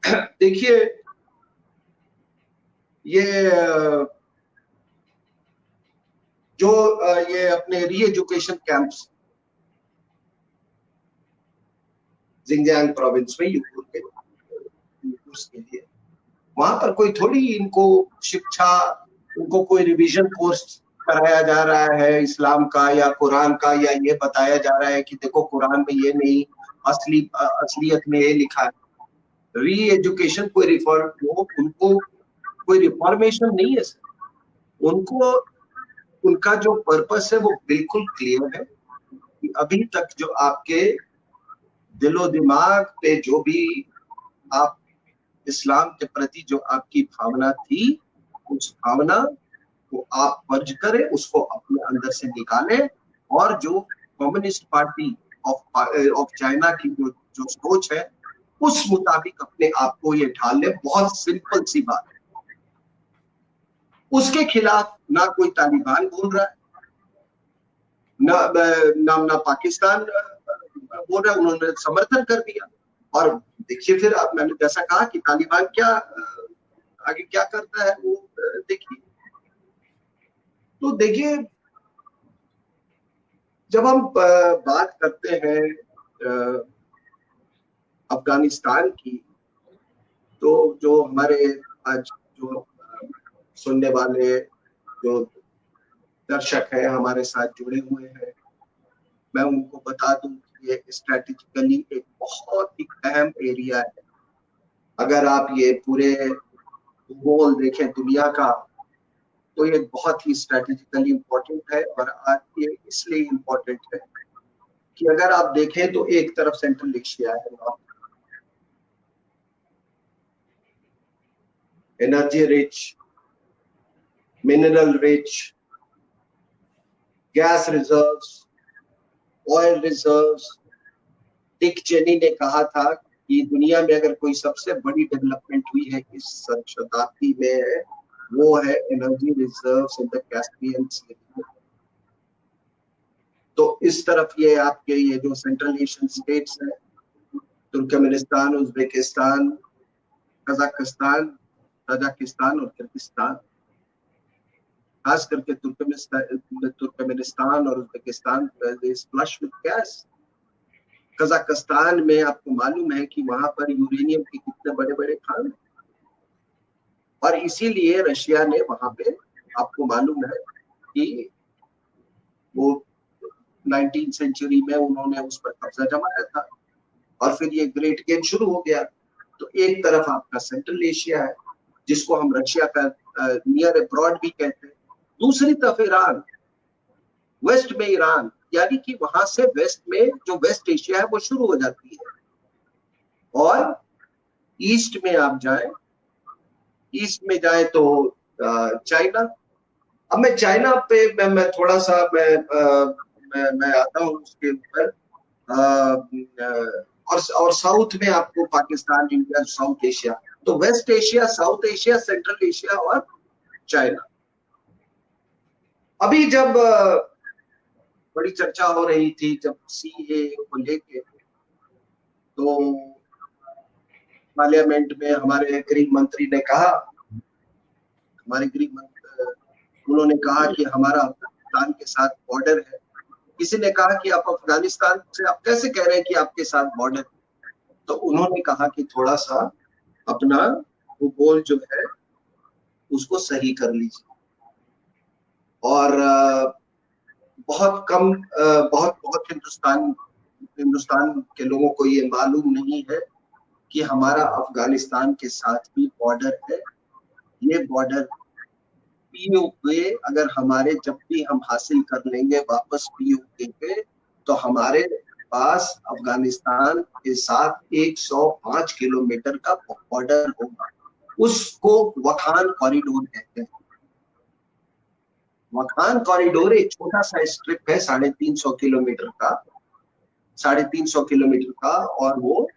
देखिए, ये जो ये अपने री एजुकेशन कैंप्स जिंगजियांग प्रोविंस में यूट्यूब के लिए, वहां पर कोई थोड़ी इनको शिक्षा, उनको कोई रिवीजन कोर्स कराया जा रहा है इस्लाम का या कुरान का, या ये बताया जा रहा है कि देखो कुरान में ये नहीं, असलियत में ये लिखा है। री एजुकेशन कोई रिफॉर्म, उनको कोई रिफॉर्मेशन नहीं है सर। उनको उनका जो पर्पस है वो बिल्कुल क्लियर है कि अभी तक जो आपके दिलो दिमाग पे जो भी आप इस्लाम के प्रति जो आपकी भावना थी, उस भावना को आप फर्ज करें, उसको अपने अंदर से निकालें, और जो कम्युनिस्ट पार्टी ऑफ चाइना की जो जो सोच है उस मुताबिक अपने आप को ये ढाल ले। बहुत सिंपल सी बात। उसके खिलाफ ना कोई तालिबान बोल रहा है, ना पाकिस्तान बोल रहा है, उन्होंने समर्थन कर दिया। और देखिए फिर आप, मैंने जैसा कहा कि तालिबान क्या आगे क्या करता है वो देखिए। तो देखिए, जब हम बात करते हैं अफगानिस्तान की, तो जो हमारे आज जो सुनने वाले जो दर्शक हैं हमारे साथ जुड़े हुए हैं, मैं उनको बता दूं कि ये स्ट्रेटेजिकली एक बहुत ही अहम एरिया है। अगर आप ये पूरे भूगोल देखें दुनिया का, तो ये बहुत ही स्ट्रेटेजिकली इम्पोर्टेंट है। और आज ये इसलिए इम्पोर्टेंट है कि अगर आप देखें तो एक तरफ सेंट्रल एशिया है, energy rich, mineral rich, gas reserves, oil reserves. Dick Cheney ने कहा था कि दुनिया में अगर कोई सबसे बड़ी डेवलपमेंट हुई है इस शताब्दी में, वो है energy reserves in the Caspian Sea. तो इस तरफ ये आपके ये जो सेंट्रल एशियन स्टेट्स हैं, तुर्कमेनिस्तान, उज्बेकिस्तान, कजाकिस्तान, तजाकिस्तान और किर्गिस्तान, खास करके तुर्कमेनिस्तान और Uzbekistan flush with gas. Kazakhstan में आपको मालूम है कि वहां पर यूरेनियम के कितने बड़े बड़े खान, और इसीलिए रशिया ने वहां पे, आपको मालूम है कि वो 19वीं सेंचुरी में उन्होंने उस पर कब्जा जमाया था, और फिर ये ग्रेट गेम शुरू हो गया। तो एक तरफ आपका सेंट्रल एशिया है, जिसको हम रशिया का नियर अब्रॉड भी कहते हैं, दूसरी तरफ ईरान, वेस्ट में ईरान, यानी कि वहां से वेस्ट में जो वेस्ट एशिया है वो शुरू हो जाती है। और ईस्ट में आप जाए, ईस्ट में जाए तो चाइना। अब मैं चाइना पे मैं थोड़ा सा मैं आता हूँ उसके ऊपर। और साउथ में आपको पाकिस्तान, इंडिया, साउथ एशिया। तो west Asia, south Asia, central Asia और चाइना। अभी जब बड़ी चर्चा हो रही थी जब सीए को लेके, तो पार्लियामेंट में हमारे गृह मंत्री ने कहा, हमारे गृह मंत्री, उन्होंने कहा कि हमारा अफगानिस्तान के साथ बॉर्डर है। किसी ने कहा कि आप अफगानिस्तान से आप कैसे कह रहे हैं कि आपके साथ बॉर्डर? तो उन्होंने कहा कि थोड़ा सा अपना भूगोल जो है उसको सही कर लीजिए। और बहुत कम, बहुत बहुत हिंदुस्तान के लोगों को ये मालूम नहीं है कि हमारा अफगानिस्तान के साथ भी बॉर्डर है। ये बॉर्डर पीओके अगर हमारे, जब भी हम हासिल कर लेंगे वापस पीओके पे, तो हमारे पास अफगानिस्तान के साथ 105 किलोमीटर का बॉर्डर होगा। उसको वखान कॉरिडोर कहते हैं। वखान कॉरिडोर एक छोटा सा स्ट्रिप है 350 किलोमीटर का, 350 किलोमीटर का, और वो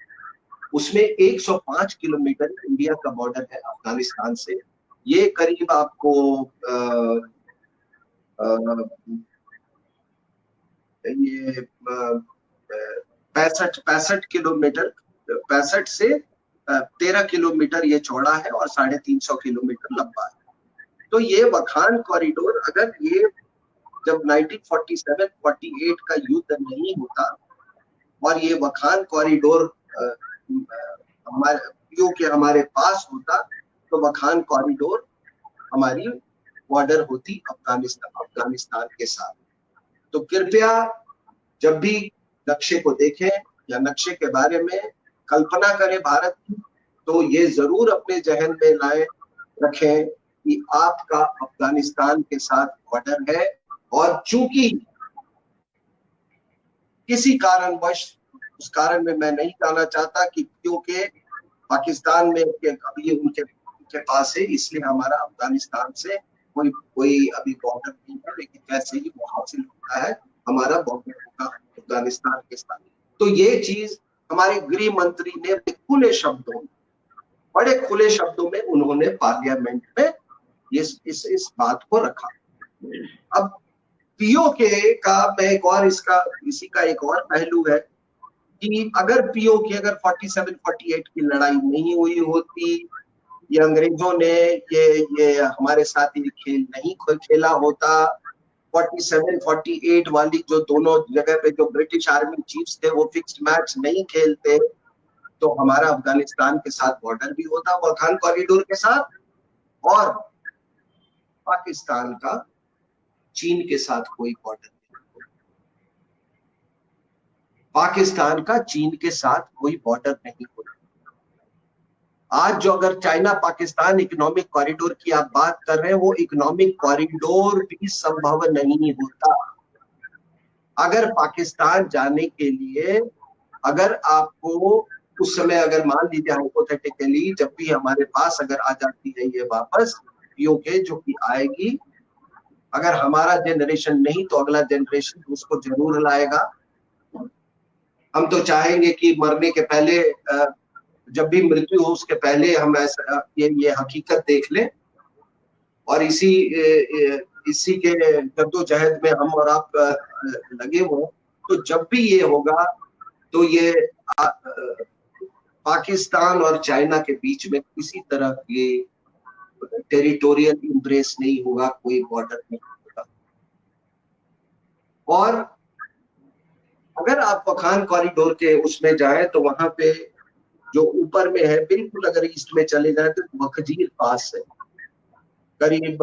उसमें 105 किलोमीटर इंडिया का बॉर्डर है अफगानिस्तान से। ये करीब आपको ये 65 किलोमीटर, 65 से 13 किलोमीटर ये चौड़ा है और 350 किलोमीटर लंबा है। तो ये वखान कॉरिडोर, अगर ये जब 1947-48 का युद्ध नहीं होता और ये वखान कॉरिडोर हमारे पास होता, तो वखान कॉरिडोर हमारी बॉर्डर होती अफगानिस्तान के साथ। तो कृपया जब भी नक्शे को देखें या नक्शे के बारे में कल्पना करें भारत की, तो ये जरूर अपने जहन में लाए रखें कि आपका अफगानिस्तान के साथ बॉर्डर है। और चूंकि किसी कारणवश, उस कारण में मैं नहीं जाना चाहता कि क्योंकि पाकिस्तान में अभी उनके पास है, इसलिए हमारा अफगानिस्तान से कोई अभी बॉर्डर नहीं है, लेकिन जैसे ही वो हासिल होता है हमारा बॉर्डर होगा अफगानिस्तान के साथ। तो ये चीज हमारे गृह मंत्री ने बड़े खुले शब्दों में उन्होंने पार्लियामेंट में इस बात को रखा। अब पीओके का इसी का एक और पहलू है कि अगर पीओके 47-48 की लड़ाई नहीं हुई होती, ये अंग्रेजों ने ये हमारे साथ ये खेल नहीं खेला होता, 47-48 वाली जो दोनों जगह पे जो ब्रिटिश आर्मी चीफ्स थे वो फिक्स्ड मैच नहीं खेलते, तो हमारा अफगानिस्तान के साथ बॉर्डर भी होता वखान कॉरिडोर के साथ, और पाकिस्तान का चीन के साथ कोई बॉर्डर नहीं होता। पाकिस्तान का चीन के साथ कोई बॉर्डर नहीं होता। आज जो अगर चाइना पाकिस्तान इकोनॉमिक कॉरिडोर की आप बात कर रहे हैं, वो इकोनॉमिक कॉरिडोर भी संभव नहीं होता। अगर पाकिस्तान जाने के लिए, अगर आपको उस समय अगर मान लीजिए हाइपोथेटिकली जब भी हमारे पास अगर आ जाती है ये वापस पीओके, जो कि आएगी, अगर हमारा जनरेशन नहीं तो अगला जनरेशन उसको जरूर लाएगा। हम तो चाहेंगे कि मरने के पहले, जब भी मृत्यु हो उसके पहले हम ऐसा ये हकीकत देख लें, और इसी के जद्दोजहद में हम और आप लगे हो। तो जब भी ये होगा तो ये पाकिस्तान और चाइना के बीच में किसी तरह ये टेरिटोरियल इंप्रेस नहीं होगा, कोई बॉर्डर नहीं होगा। और अगर आप वखान कॉरिडोर के उसमें जाए तो वहां पे जो ऊपर में है, बिल्कुल अगर ईस्ट में चले जाए तो वखजीर पास है, करीब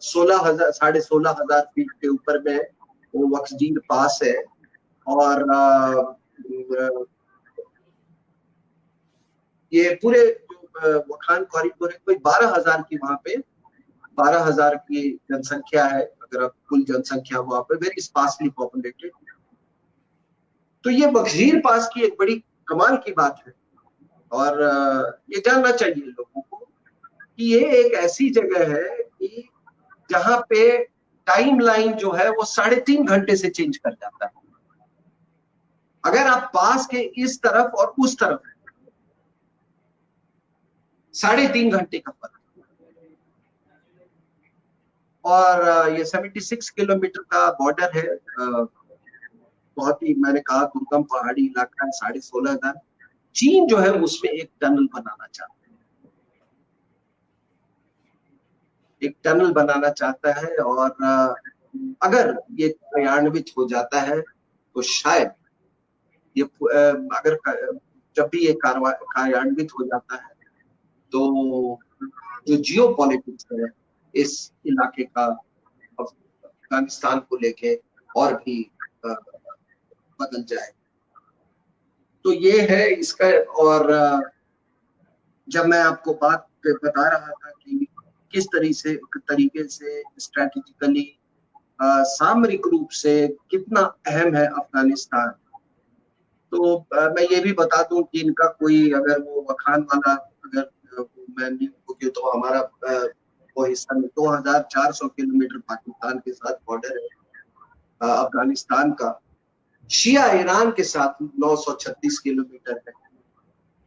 16,000-16,500 फीट के ऊपर में वो वखजीर पास है। और ये पूरे वखान कॉरिडोर कोई 12,000 की, वहां पे 12,000 की जनसंख्या है, अगर आप कुल जनसंख्या वहां पे वेरी स्पार्सली पॉपुलेटेड। तो ये वखजीर पास की एक बड़ी कमाल की बात है, और ये जानना चाहिए लोगों को कि ये एक ऐसी जगह है कि जहां पे टाइम लाइन जो है वो 3.5 घंटे से चेंज कर जाता है। अगर आप पास के इस तरफ और उस तरफ 3.5 घंटे का फर्क, और ये 76 किलोमीटर का बॉर्डर है। बहुत ही, मैंने कहा, दुर्गम पहाड़ी इलाका है, 16,500। चीन जो है उसमें एक टनल बनाना चाहता है, और अगर ये क्रियान्वित हो जाता है तो शायद ये अगर जब भी ये कार्यान्वित हो जाता है तो जो जियो पॉलिटिक्स है इस इलाके का अफगानिस्तान को लेके और भी बदल जाए। तो ये है इसका। और जब मैं आपको बात बता रहा था कि किस तरीके से स्ट्रेटेजिकली सामरिक रूप से कितना अहम है अफगानिस्तान, तो मैं ये भी बता दूं कि इनका कोई अगर वो वखान वाला अगर मैं नहीं होगी तो हमारा वो हिस्सा में 2,400 किलोमीटर पाकिस्तान के साथ बॉर्डर है अफगानिस्तान का। शिया ईरान के साथ 936 किलोमीटर है,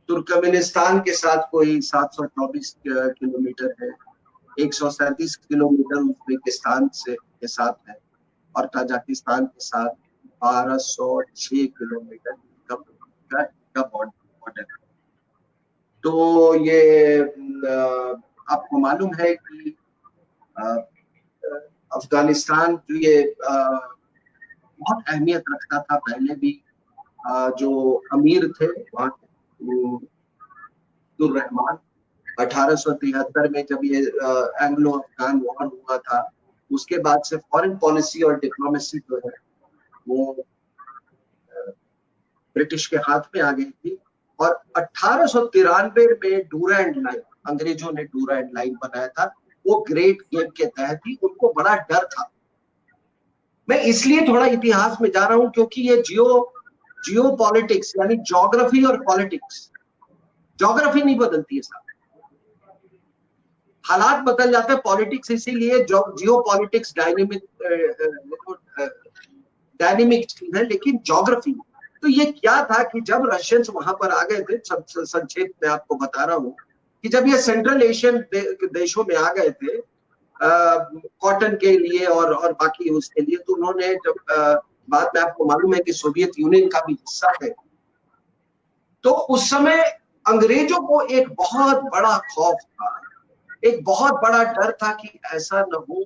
तुर्कमेनिस्तान के साथ कोई 724 किलोमीटर है, 137 किलोमीटर उज्बेकिस्तान के साथ है, और ताजिकिस्तान के साथ 1206 किलोमीटर का बॉर्डर है। तो ये आपको मालूम है कि अफगानिस्तान जो ये बहुत अहमियत रखता था पहले भी। जो अमीर थे वहाँ अब्दुल रहमान, 1873 में जब ये एंग्लो अफगान वॉर हुआ था, उसके बाद से फॉरेन पॉलिसी और डिप्लोमेसी जो है वो ब्रिटिश के हाथ में आ गई थी। और 1893 में डूरैंड लाइन, अंग्रेजों ने डूरैंड लाइन बनाया था, वो ग्रेट गेम के तहत ही। उनको बड़ा डर था। मैं इसलिए थोड़ा इतिहास में जा रहा हूं क्योंकि ये जियो पॉलिटिक्स यानी ज्योग्राफी और पॉलिटिक्स, ज्योग्राफी नहीं बदलती है साहब, हालात बदल जाते हैं। पॉलिटिक्स इसीलिए जियो पॉलिटिक्स डायनेमिक चीज है, लेकिन ज्योग्राफी। तो ये क्या था कि जब रशियंस वहां पर आ गए थे, संक्षेप में आपको बता रहा हूं कि जब ये सेंट्रल एशियन देशों में आ गए थे कॉटन के लिए और बाकी उसके लिए, तो उन्होंने जब बाद में आपको मालूम है कि सोवियत यूनियन का भी हिस्सा है, तो उस समय अंग्रेजों को एक बहुत बड़ा खौफ था, एक बहुत बड़ा डर था कि ऐसा न हो